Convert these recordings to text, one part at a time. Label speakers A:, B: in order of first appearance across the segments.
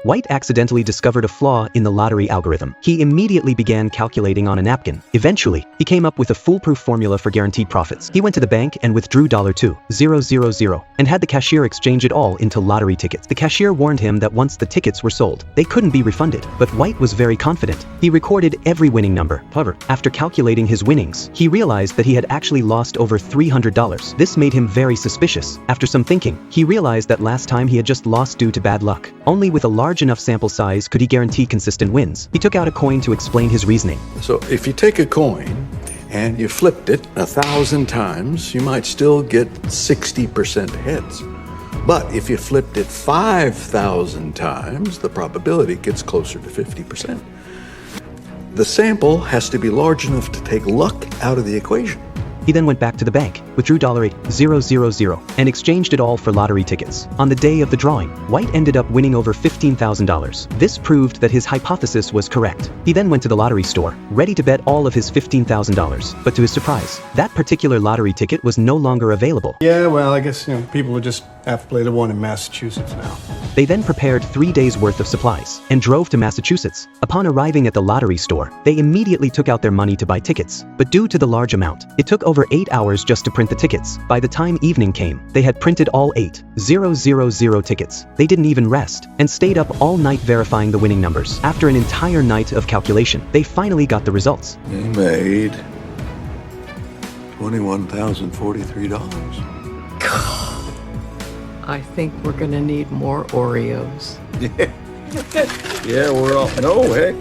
A: White accidentally discovered a flaw in the lottery algorithm. He immediately began calculating on a napkin. Eventually, he came up with a foolproof formula for guaranteed profits. He went to the bank and withdrew $2,000 and had the cashier exchange it all into lottery tickets. The cashier warned him that once the tickets were sold, they couldn't be refunded. But White was very confident. He recorded every winning number. However, after calculating his winnings, he realized that he had actually lost over $300. This made him very suspicious. After some thinking, he realized that last time he had just lost due to bad luck. Only with a large enough sample size could he guarantee consistent wins. He took out a coin to explain his reasoning.
B: So if you take a coin and you flipped it 1,000 times, you might still get 60% heads. But if you flipped it 5,000 times, the probability gets closer to 50%. The sample has to be large enough to take luck out of the equation.
A: He then went back to the bank, withdrew $8,000, and exchanged it all for lottery tickets. On the day of the drawing, White ended up winning over $15,000. This proved that his hypothesis was correct. He then went to the lottery store, ready to bet all of his $15,000. But to his surprise, that particular lottery ticket was no longer available.
C: Yeah, well, I guess, people would just have to play the one in Massachusetts now.
A: They then prepared 3 days' worth of supplies and drove to Massachusetts. Upon arriving at the lottery store, they immediately took out their money to buy tickets. But due to the large amount, it took over 8 hours just to print the tickets. By the time evening came, they had printed all 8,000 tickets. They didn't even rest and stayed up all night verifying the winning numbers. After an entire night of calculation, they finally got the results.
B: They made $21,043.
D: I think we're gonna need more Oreos.
B: Yeah, we're all... No, hey,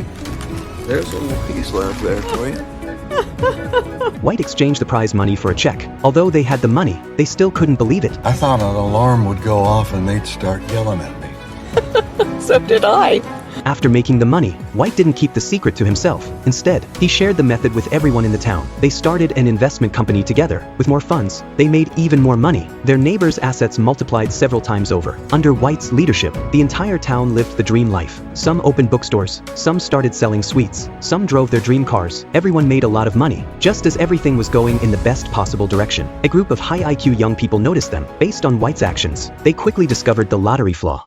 B: there's a little piece left there for you.
A: White exchanged the prize money for a check. Although they had the money, they still couldn't believe it.
E: I thought an alarm would go off and they'd start yelling at me.
D: So did I.
A: After making the money, White didn't keep the secret to himself. Instead, he shared the method with everyone in the town. They started an investment company together. With more funds, they made even more money. Their neighbors' assets multiplied several times over. Under White's leadership, the entire town lived the dream life. Some opened bookstores, some started selling sweets, some drove their dream cars. Everyone made a lot of money, just as everything was going in the best possible direction. A group of high IQ young people noticed them. Based on White's actions, they quickly discovered the lottery flaw.